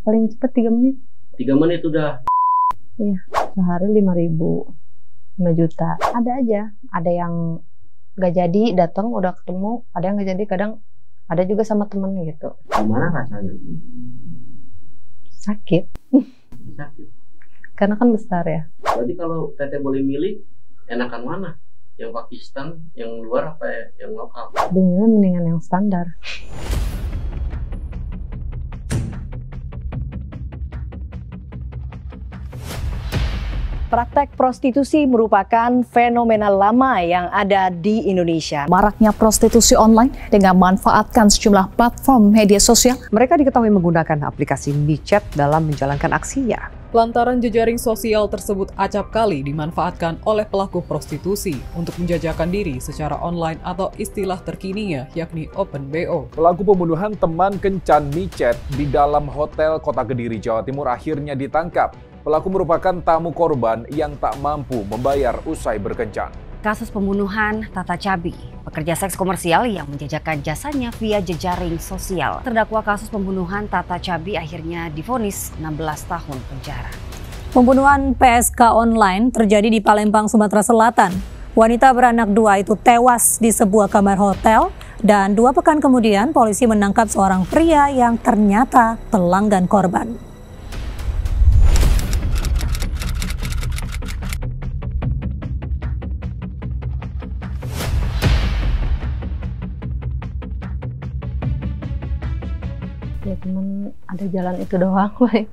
paling cepat 3 menit. 3 menit udah. Iya, sehari 5.000, 5 juta. Ada aja, ada yang gak jadi datang udah ketemu, ada yang gak jadi, kadang ada juga sama temen gitu. Gimana rasanya? Sakit. Sakit. Karena kan besar ya. Berarti kalau Teteh boleh milih, enakan mana? Yang Pakistan, yang luar apa yang lokal? Dunia mendingan yang standar. Praktek prostitusi merupakan fenomena lama yang ada di Indonesia. Maraknya prostitusi online dengan memanfaatkan sejumlah platform media sosial. Mereka diketahui menggunakan aplikasi micet dalam menjalankan aksinya. Lantaran jejaring sosial tersebut acap kali dimanfaatkan oleh pelaku prostitusi untuk menjajakan diri secara online atau istilah terkininya yakni Open BO. Pelaku pembunuhan teman kencan micet di dalam hotel Kota Kediri, Jawa Timur akhirnya ditangkap. Pelaku merupakan tamu korban yang tak mampu membayar usai berkencan. Kasus pembunuhan Tata Cabi, pekerja seks komersial yang menjajakan jasanya via jejaring sosial. Terdakwa kasus pembunuhan Tata Cabi akhirnya divonis 16 tahun penjara. Pembunuhan PSK online terjadi di Palembang, Sumatera Selatan. Wanita beranak 2 itu tewas di sebuah kamar hotel dan 2 pekan kemudian polisi menangkap seorang pria yang ternyata pelanggan korban. Ya cuman ada jalan itu doang, baik.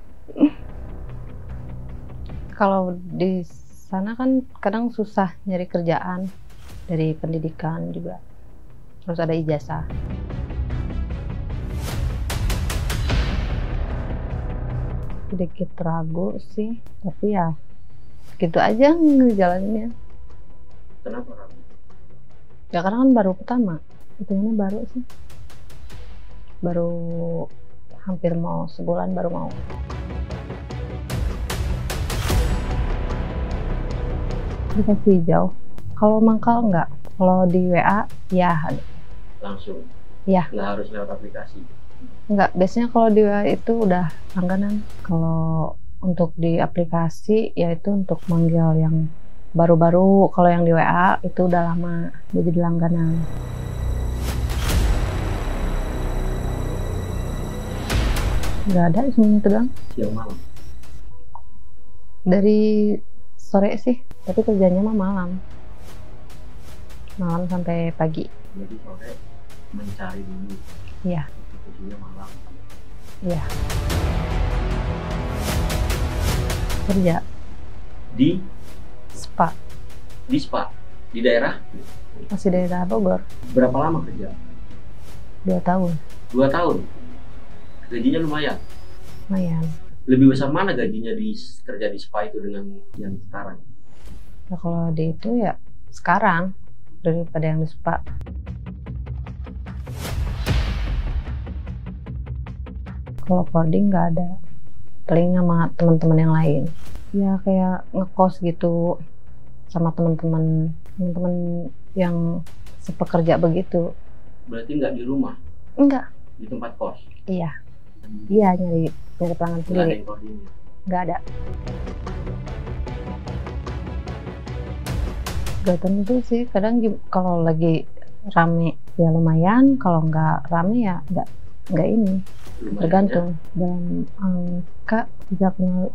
Kalau di sana kan kadang susah nyari kerjaan, dari pendidikan juga harus ada ijazah. Sedikit ragu sih, tapi ya gitu aja ngejalaninnya. Kenapa ragu? Ya karena kan baru pertama, hitungannya baru sih, baru hampir mau sebulan baru mau. Dikasih hijau. Kalau mangkal enggak. Kalau di WA ya Langsung? Ya. Nggak harus lewat aplikasi? Enggak, biasanya kalau di WA itu udah langganan. Kalau untuk di aplikasi ya itu untuk manggil yang baru-baru. Kalau yang di WA itu udah lama, udah jadi langganan. Nggak ada, cuma itu doang. Siang malam? Dari sore sih, tapi kerjanya mah malam. Malam sampai pagi. Jadi sore mencari dulu? Iya. Kerjanya malam? Iya. Kerja. Di? Spa. Di spa? Di daerah? Masih daerah Bogor. Berapa lama kerja? 2 tahun. 2 tahun? Gajinya lumayan? Lumayan. Lebih besar mana gajinya kerja di spa itu dengan yang sekarang? Nah, kalau di itu ya sekarang daripada yang di spa. Kalau coding nggak ada, paling sama teman-teman yang lain. Ya kayak ngekos gitu sama teman-teman yang sepekerja begitu. Berarti nggak di rumah? Enggak. Di tempat kos? Iya. Iya, nyari pelanggan sendiri. Nggak ada yang codingnya? Nggak ada. Gak tentu sih, kadang kalau lagi rame ya lumayan, kalau nggak rame ya nggak ini. Lumayan tergantung ya. Dalam angka bisa kenal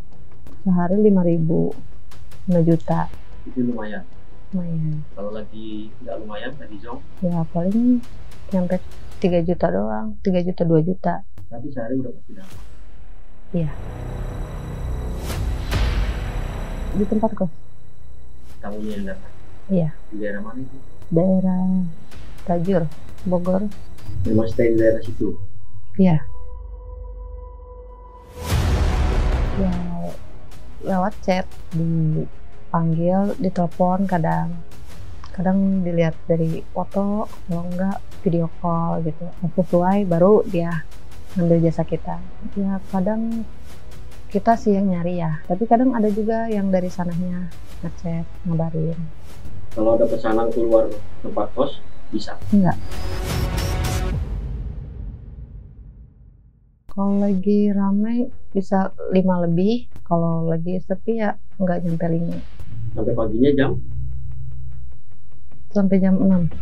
sehari 5.000, 5 juta. Itu lumayan? Lumayan. Kalau lagi nggak lumayan, tadi Zong? Ya paling sampai 3 juta doang, 3 juta, 2 juta. Tapi sehari udah pasti dapat? Iya. Di tempat kos. Tamunya yang datang? Iya. Di daerah mana itu? Daerah Tajur, Bogor. Memang stay di daerah situ? Iya. Ya lewat chat, dipanggil, ditelepon kadang dilihat dari foto, kalau enggak video call gitu. Sesuai baru dia ngambil jasa kita. Ya kadang kita sih yang nyari ya, tapi kadang ada juga yang dari sananya ngechat, ngabarin. Kalau ada pesanan keluar tempat kos, bisa? Enggak. Kalau lagi ramai bisa 5 lebih, kalau lagi sepi ya nggak nyampe 5. Sampai paginya jam? Sampai jam 6.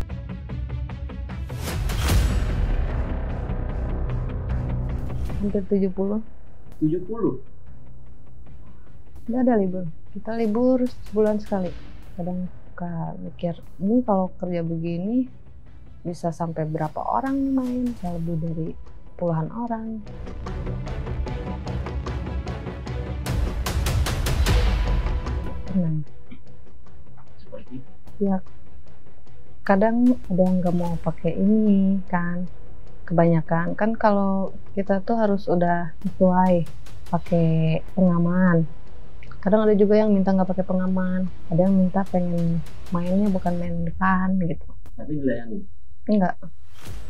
Hampir 70. 70? Nggak ada libur. Kita libur sebulan sekali. Kadang suka mikir, ini kalau kerja begini bisa sampai berapa orang main? Bisa lebih dari puluhan orang. Tenang. Seperti? Ya, kadang ada yang nggak mau pakai ini kan. Kebanyakan kan kalau kita tuh harus udah sesuai pakai pengaman. Kadang ada juga yang minta nggak pakai pengaman, ada yang minta pengen mainnya bukan main depan gitu. Tapi dilayani? Enggak.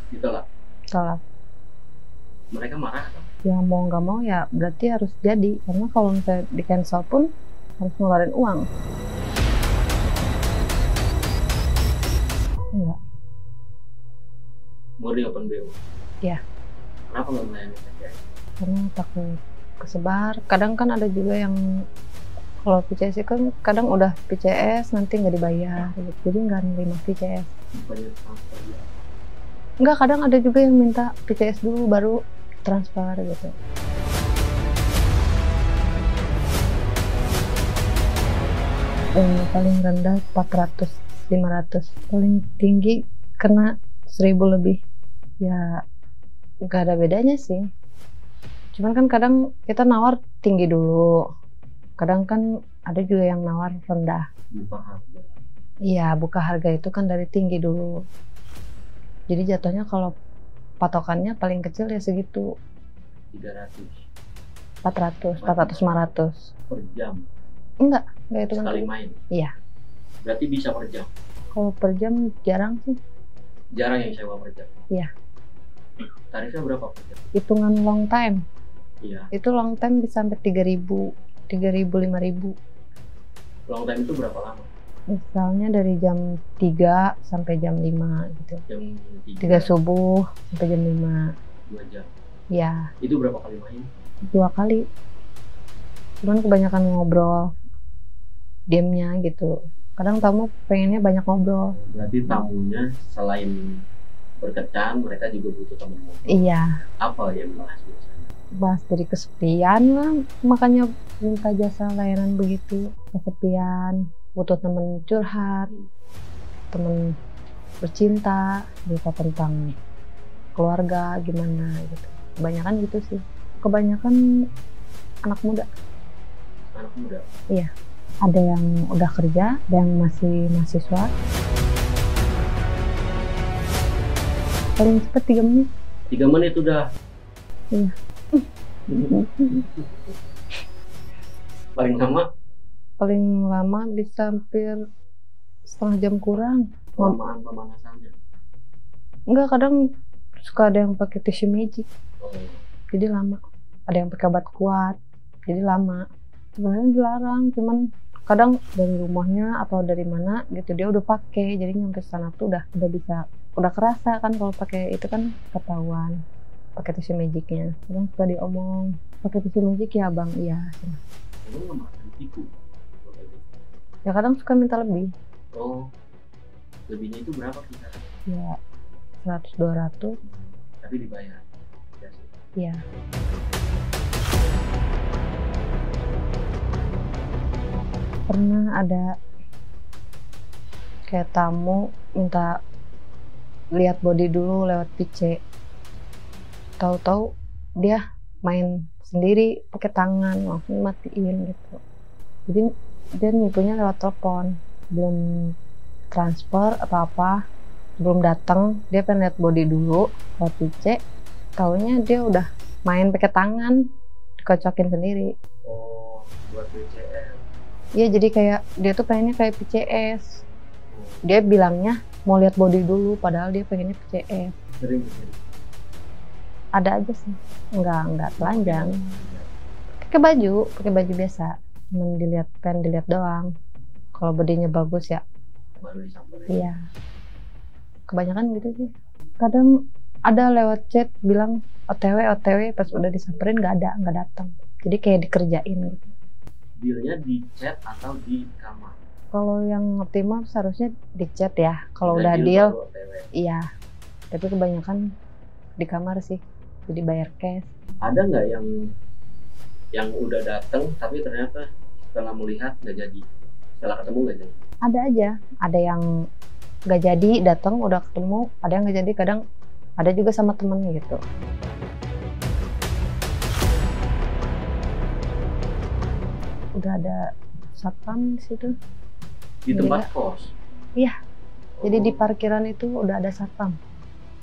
Ditolak? Tolak. Mereka marah atau? Ya mau nggak mau ya berarti harus jadi, karena kalau misalnya di cancel pun harus ngeluarin uang. Enggak. Murni open BO? Ya. Kenapa nggak melayani PCS? Karena takut kesebar. Kadang kan ada juga yang kalau PCS kan kadang udah PCS nanti nggak dibayar, jadi nggak nerima PCS. Bukannya transfer ya? Enggak, kadang ada juga yang minta PCS dulu baru transfer gitu. Paling rendah 400, 500. Paling tinggi kena 1000 lebih. Ya nggak ada bedanya sih. Cuman kan kadang kita nawar tinggi dulu. Kadang kan ada juga yang nawar rendah. Buka harga? Iya, buka harga itu kan dari tinggi dulu. Jadi jatuhnya kalau patokannya paling kecil ya segitu. 300? 400, 500. Per jam? Enggak itu kan. Sekali main? Iya. Berarti bisa per jam? Kalau per jam jarang sih. Jarang yang sewa per jam? Iya. Tarifnya berapa per jam? Hitungan long time. Iya. Itu long time bisa sampai 3.000, 5.000. Long time itu berapa lama? Misalnya dari jam 3 sampai jam 5 gitu. Jam 3 subuh sampai jam 5. 2 jam? Ya. Itu berapa kali main? 2 kali. Cuman kebanyakan ngobrol. Gamenya gitu. Kadang tamu pengennya banyak ngobrol. Berarti tamunya selain berkencan, mereka juga butuh teman ngobrol? Iya. Apa yang bahas biasanya? Bahas dari kesepian lah, makanya minta jasa layanan begitu. Kesepian, butuh temen curhat, temen bercinta, cerita tentang keluarga gimana gitu. Kebanyakan gitu sih. Kebanyakan anak muda. Anak muda? Iya. Ada yang udah kerja, ada yang masih mahasiswa. Paling cepat 3 menit. 3 menit udah? Iya. Paling lama? Paling lama bisa hampir setengah jam kurang. Kelamaan pemanasannya? Enggak, kadang suka ada yang pakai tisu magic. Oh. Jadi lama. Ada yang pakai obat kuat, jadi lama. Sebenarnya dilarang, cuman kadang dari rumahnya atau dari mana gitu dia udah pakai, jadi nyampe sana tuh udah bisa, udah kerasa kan kalau pakai itu kan ketahuan pakai tisu magicnya. Kadang suka diomong, pakai tisu magic ya bang, iya. Kamu nggak makan tiku? Ya kadang suka minta lebih. Oh, lebihnya itu berapa kita? Ya 100-200. Tapi dibayar? Iya. Pernah ada kayak tamu minta lihat body dulu lewat PC. Tahu-tahu dia main sendiri pakai tangan, langsung matiin gitu. Jadi dia nipunya lewat telepon, belum transfer atau apa, belum datang, dia pengen lihat body dulu lewat PC. Taunya dia udah main pakai tangan, dikocokin sendiri. Oh, buat PCS. Iya, jadi kayak dia tuh pengennya kayak PCS. Dia bilangnya mau lihat body dulu, padahal dia pengennya PCS. Sering. Ada aja sih, enggak telanjang. Pakai baju biasa. Cuman pengen dilihat doang. Kalau bodinya bagus ya. Baru disamperin. Iya. Kebanyakan gitu sih. Kadang ada lewat chat bilang OTW pas udah disamperin nggak datang. Jadi kayak dikerjain gitu. Dealnya di chat atau di kamar? Kalau yang ngerti mah seharusnya di chat ya. Kalau Udah udah deal, baru OTW. iya. Tapi kebanyakan di kamar sih. Jadi bayar cash. Ada nggak yang udah datang tapi ternyata setelah melihat nggak jadi, setelah ketemu nggak jadi? Ada aja. Ada yang nggak jadi datang udah ketemu. Ada yang nggak jadi. Kadang ada juga sama temen gitu. Udah ada satpam di situ. Di tempat kos? Iya. Jadi di parkiran itu udah ada satpam.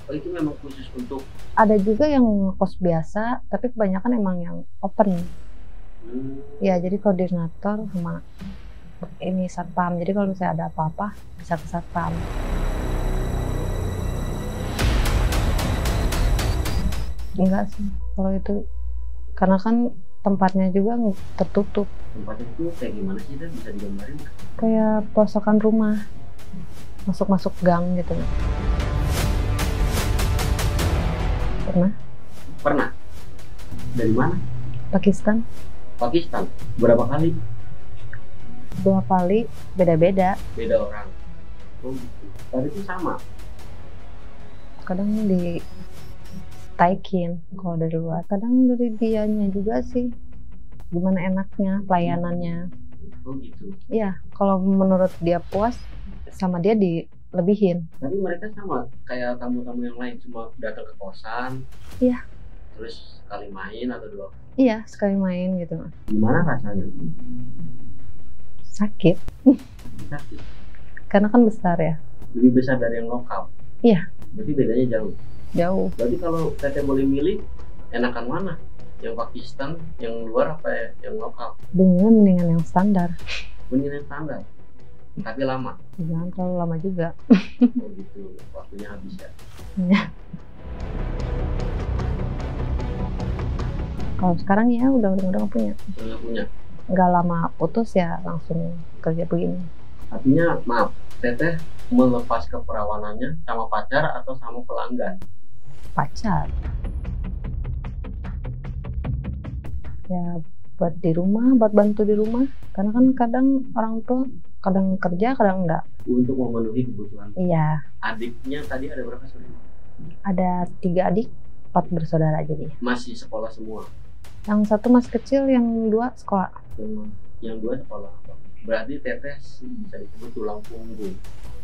Oh, itu memang khusus untuk? Ada juga yang kos biasa, tapi kebanyakan emang yang open. Ya, jadi koordinator sama ini satpam. Jadi kalau misalnya ada apa-apa bisa ke satpam. Enggak sih, kalau itu karena kan tempatnya juga tertutup. Tempatnya itu kayak gimana sih, Dan? Bisa digambarin nggak? Kayak posokan rumah, masuk gang gitu. Pernah? Dari mana? Pakistan. Berapa kali? 2 kali, beda-beda. Beda orang. Oh gitu. Tadi itu sama? Kadang di taikin kalau dari luar, kadang dari dianya juga sih, gimana enaknya pelayanannya. Oh gitu. Iya, kalau menurut dia puas sama dia dilebihin. Tapi mereka sama kayak tamu-tamu yang lain, cuma datang ke kosan. Iya. Terus sekali main atau 2? Iya, sekali main gitu. Gimana rasanya? Sakit. Sakit. Karena kan besar ya. Lebih besar dari yang lokal? Iya. Berarti bedanya jauh? Jauh. Berarti kalau Teteh boleh milih, enakan mana? Yang Pakistan, yang luar apa yang lokal? Mendingan yang standar. Mendingan yang standar? Tapi lama? Jangan terlalu lama juga. Oh gitu, waktunya habis ya? Iya. Kalau sekarang ya udah punya. Udah punya? Nggak lama putus ya langsung kerja begini. Artinya, maaf, Teteh melepas keperawanannya sama pacar atau sama pelanggan? Pacar. Ya buat di rumah, buat bantu di rumah. Karena kan kadang orang tua kadang kerja, kadang enggak. Untuk memenuhi kebutuhan? Iya. Adiknya tadi ada berapa saudara? Ada 3 adik, 4 bersaudara jadi. Masih sekolah semua? Yang 1 masih kecil, yang 2 sekolah. Yang 2 sekolah. Berarti Teteh bisa disebut tulang punggung?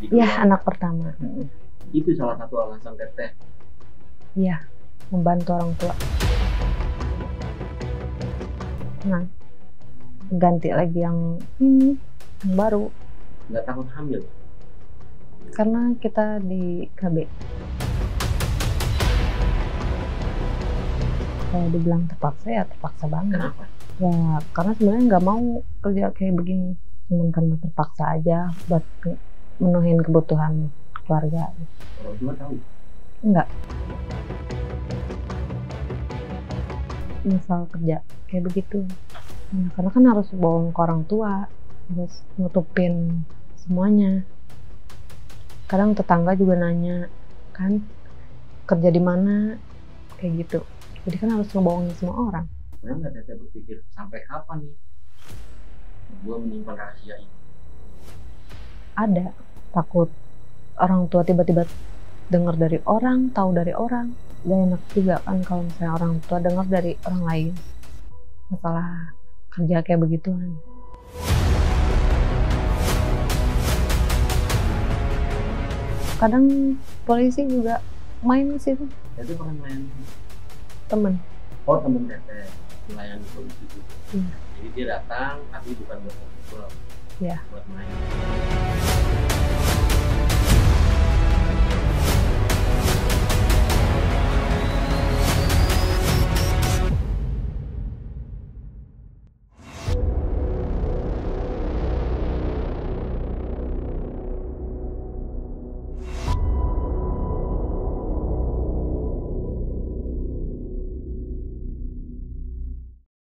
Iya, anak pertama. Itu salah satu alasan Teteh? Iya, membantu orang tua. Nah, ganti lagi yang ini, yang baru. Nggak takut hamil? Karena kita di KB. Kalau dibilang terpaksa ya terpaksa banget. Kenapa? Ya karena sebenarnya nggak mau kerja kayak begini. Cuman karena terpaksa aja buat menuhin kebutuhan keluarga. Orang tua tahu? Enggak. Misal kerja kayak begitu. Nah, karena kan harus bohong ke orang tua, harus nutupin semuanya. Kadang tetangga juga nanya, kan kerja di mana, kayak gitu. Jadi kan harus ngebohongin semua orang. Pernah nggak Teteh berpikir sampai kapan nih gue menyimpan rahasia ini? Ada, takut orang tua tiba-tiba dengar dari orang, tahu dari orang. Gak enak juga kan kalau misalnya orang tua dengar dari orang lain masalah kerja kayak begituan. Kadang polisi juga main ke situ. Teteh pernah melayani Temen. Oh, temen Teteh melayani polisi itu. Iya. Jadi dia datang tapi bukan buat ngobrol, Iya. buat main.